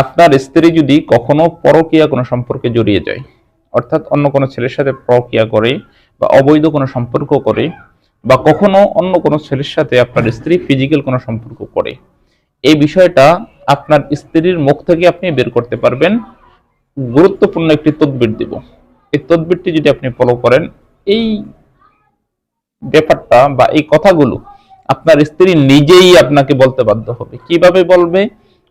আপনার স্ত্রী যদি কখনো পরকীয়া কোনো সম্পর্কে জড়িয়ে যায়, অর্থাৎ অন্য কোনো ছেলের সাথে পরকীয়া করে বা অবৈধ কোনো সম্পর্ক করে, বা কখনো অন্য কোনো ছেলের সাথে আপনার স্ত্রী ফিজিক্যাল কোনো সম্পর্ক করে, এই বিষয়টা আপনার স্ত্রীর মুখ থেকে আপনি বের করতে পারবেন। গুরুত্বপূর্ণ একটি তদবির দিব। এই তদবিরটি যদি আপনি ফলো করেন, এই ব্যাপারটা বা এই কথাগুলো আপনার স্ত্রী নিজেই আপনাকে বলতে বাধ্য হবে। কিভাবে বলবে,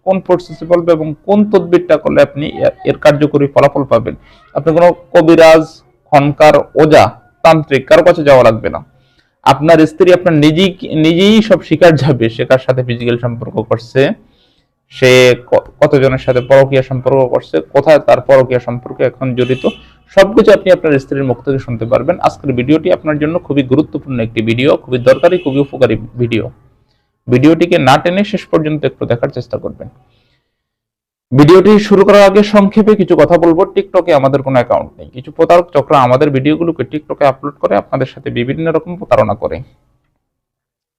কোন প্রসেসে বলবে এবং কোন তদবিরটা করলে আপনি এর কার্যকরী ফলাফল পাবেন। আপনি কোনো কবিরাজ, খনকার, ওজা, তান্ত্রিক কারো কাছে যাওয়া লাগবে না। আপনার স্ত্রী আপনার নিজেই সব শিকার যাবে, সে কার সাথে ফিজিক্যাল সম্পর্ক করছে, সে কতজনের সাথে পরকীয়া সম্পর্ক করছে, কোথায় তার পরকীয়া সম্পর্কে এখন জড়িত, সবকিছু আপনি আপনার স্ত্রীর মুখ থেকে শুনতে পারবেন। আজকের ভিডিওটি আপনার জন্য খুবই গুরুত্বপূর্ণ একটি ভিডিও, খুবই দরকারি, খুবই উপকারী ভিডিও। ভিডিওটিকে না টেনে শেষ পর্যন্ত একটু দেখার চেষ্টা করবেন। ভিডিওটি শুরু করার আগে সংক্ষেপে কিছু কথা বলবো। টিকটকে আমাদের কোনো অ্যাকাউন্ট নেই। কিছু প্রতারক চক্র আমাদের ভিডিওগুলোকে টিকটকে আপলোড করে আপনাদের সাথে বিভিন্ন রকম প্রতারণা করে।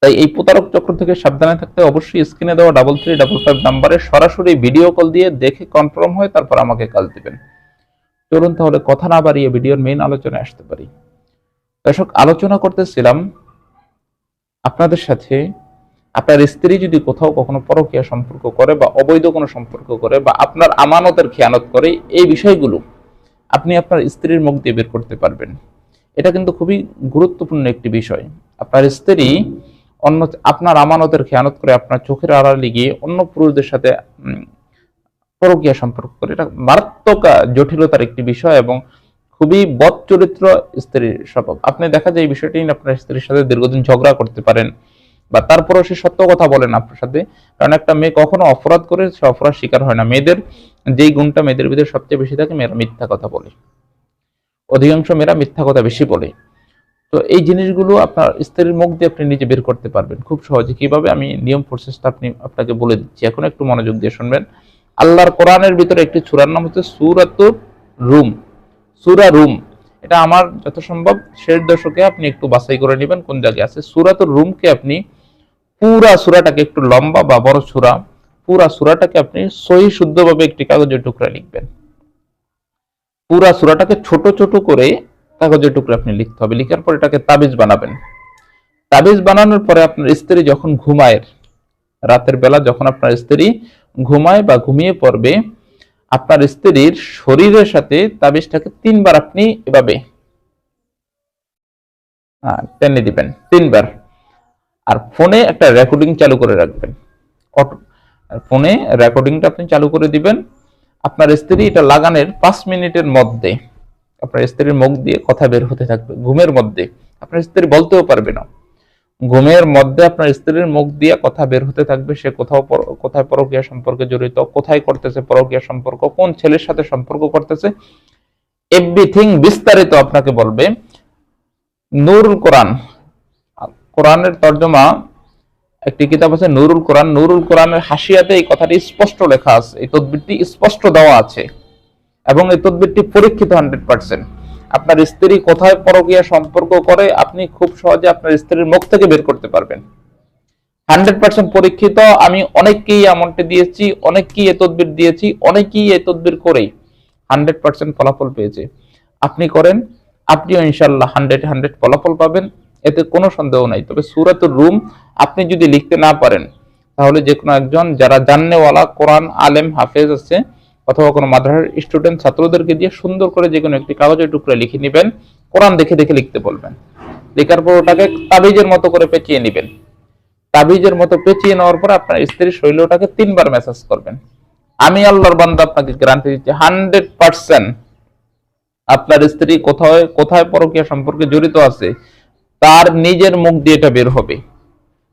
তাই এই প্রতারক চক্র থেকে সাবধানে থাকতে অবশ্যই স্ক্রিনে দেওয়া 3355 নাম্বারে সরাসরি ভিডিও কল দিয়ে দেখে কনফার্ম হয় তারপর আমাকে কাজ দিবেন। চলুন তাহলে কথা না বাড়িয়ে ভিডিওর মেইন আলোচনায় আসতে পারি। দর্শক, আলোচনা করতেছিলাম আপনাদের সাথে, আপনার স্ত্রী যদি কোথাও কখনো পরকীয়া সম্পর্ক করে বা অবৈধ কোনো সম্পর্ক করে বা আপনার আমানতের খেয়ানত করে, এই বিষয়গুলো আপনি আপনার স্ত্রীর মুখ দিয়ে বের করতে পারবেন। এটা কিন্তু খুবই গুরুত্বপূর্ণ একটি বিষয়। আপনার স্ত্রী আপনার আমানতের খেয়ানত করে আপনার চোখের আড়ালে গিয়ে অন্য পুরুষদের সাথে পরকীয়া সম্পর্ক করে, এটা মারাত্মক জটিলতার একটি বিষয় এবং খুবই বদ চরিত্র স্ত্রীর স্বভাব। আপনি দেখা যায় এই বিষয়টি আপনার স্ত্রীর সাথে দীর্ঘদিন ঝগড়া করতে পারেন, বা তারপরও সে সত্য কথা বলেন আপনার সাথে। কারণ একটা মেয়ে কখনো অপরাধ করে সে অপরাধ শিকার হয় না। মেয়েদের যেই গুণটা মেয়েদের ভিতরে সবচেয়ে বেশি থাকে, মেয়েরা মিথ্যা কথা বলে। অধিকাংশ মেয়েরা মিথ্যা কথা বেশি বলে। তো এই জিনিসগুলো আপনার স্ত্রীর মুখ দিয়ে আপনি নিজে বের করতে পারবেন খুব সহজে। কিভাবে, আমি নিয়ম প্রসেসটা আপনাকে বলে দিচ্ছি, এখন একটু মনোযোগ দিয়ে শুনবেন। আল্লাহর কোরআনের ভিতরে একটি সূরার নাম হচ্ছে সূরাতুর রুম, সূরা রুম। এটা আমার যত সম্ভব শেষ দশকে আপনি একটু বাছাই করে নেবেন কোন জায়গায় আছে। সূরাতুর রুমকে আপনি পুরা সূরাটাকে, একটু লম্বা বা বড় সূরা, পুরা সূরাটাকে আপনি সহি শুদ্ধভাবে একটি কাগজের টুকরা লিখবেন। পুরা সূরাটাকে ছোট ছোট করে কাগজের টুকরা আপনি লিখতে হবে। লিখার পর এটাকে তাবিজ বানাবেন। তাবিজ বানানোর পরে আপনার স্ত্রী যখন ঘুমায়, রাতের বেলা যখন আপনার স্ত্রী ঘুমায় বা ঘুমিয়ে পড়বে, আপনার স্ত্রীর শরীরের সাথে তাবিজটাকে 3 বার আপনি এভাবে টেনে দিবেন, 3 বার। আর ফোনে একটা রেকর্ডিং চালু করে রাখবেন। ফোনে রেকর্ডিংটা আপনি চালু করে দিবেন। আপনার স্ত্রী এটা লাগানোর 5 মিনিটের মধ্যে আপনার স্ত্রীর মুখ দিয়ে কথা বের হতে থাকবে। ঘুমের মধ্যে আপনার স্ত্রী বলতেও পারবে না। ঘুমের মধ্যে আপনার স্ত্রীর মুখ দিয়ে কথা বের হতে থাকবে। সে কোথায় পরকীয়া সম্পর্কে জড়িত, কোথায় করতেছে পরকীয়া সম্পর্ক, কোন ছেলের সাথে সম্পর্ক করতেছে, এভরিথিং বিস্তারিত আপনাকে বলবে। নুরুল কোরআন, কোরআনের তর্জমা একটি কিতাব আছে নুরুল কোরআন। নুরুল কোরআনের হাসিয়াতে এই কথাটি স্পষ্ট লেখা আছে, এই তদবিরটি স্পষ্ট দেওয়া আছে এবং এই তদবিরটি পরীক্ষিত 100%। আপনার স্ত্রী কোথায় পরকীয়া সম্পর্ক করে আপনি খুব সহজে আপনার স্ত্রীর মুখ থেকে বের করতে পারবেন। 100% পরীক্ষিত। আমি অনেককেই এমনটি দিয়েছি, অনেককেই এই তদবির দিয়েছি, অনেকেই এই তদবির করেই 100% ফলাফল পেয়েছে। আপনি করেন, আপনিও ইনশাআল্লাহ 100 ফলাফল পাবেন, এতে কোনো সন্দেহ নাই। তবে সূরাতুর রুম আপনি যদি লিখতে না পারেন, তাহলে যে কোনো একজন যারা জাননেওয়ালা কোরআন আলেম হাফেজ আছে অথবা কোনো মাদ্রাসার স্টুডেন্ট ছাত্রদেরকে দিয়ে সুন্দর করে যে কোনো একটি কাগজের টুকরা লিখে নেবেন। কোরআন দেখে দেখে লিখতে বলবেন। লেখার পর ওটাকে তাবিজের মতো করে পেঁচিয়ে নেবেন। তাবিজের মতো পেঁচিয়ে নেওয়ার পর আপনার স্ত্রীর শরীরটাকে 3 বার মেসেজ করবেন। আমি আল্লাহর বান্দা আপনাকে গ্যারান্টি দিচ্ছি 100% আপনার স্ত্রী কোথায় কোথায় পরকীয়া সম্পর্কে জড়িত আছে তার নিজের মুখ দিয়ে এটা বের হবে।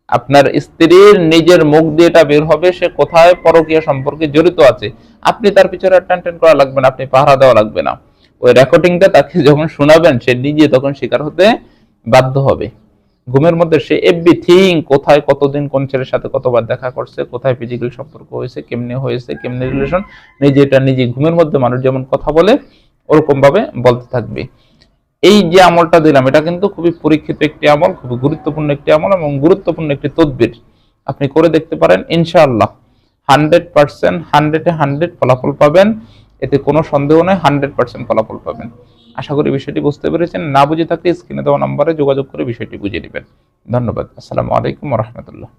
আপনার স্ত্রীর নিজের মুখ দিয়ে এটা বের হবে সে কোথায় পরকীয়া সম্পর্কে জড়িত আছে। আপনি তার পিছনে টানটান করা লাগবে না, আপনি পাহারা দেওয়া লাগবে না। ওই রেকর্ডিংটা তাকে যখন শোনাবেন সে নিজে তখন স্বীকার হতে বাধ্য হবে। ঘুমের মধ্যে সে এভরিথিং, কোথায় কতদিন কোন ছেলের সাথে কতবার দেখা করছে, কোথায় ফিজিক্যাল সম্পর্ক হয়েছে, কেমনে রিলেশন, নিজে এটা নিজে ঘুমের মধ্যে মানুষ যেমন কথা বলে ওরকম ভাবে বলতে থাকবে। এই যে আমলটা দিলাম এটা কিন্তু খুবই পরীক্ষিত একটি আমল, খুবই গুরুত্বপূর্ণ একটি আমল এবং গুরুত্বপূর্ণ একটি তদবির। আপনি করে দেখতে পারেন, ইনশাআল্লাহ 100%, 100-এ 100 ফলাফল পাবেন, এতে কোনো সন্দেহ নয়, 100% ফলাফল পাবেন। আশা করি বিষয়টি বুঝতে পেরেছেন। না বুঝে থাকলে স্ক্রিনে দেওয়া নম্বরে যোগাযোগ করে বিষয়টি বুঝে নেবেন। ধন্যবাদ। আসসালামু আলাইকুম ওয়া রাহমাতুল্লাহ।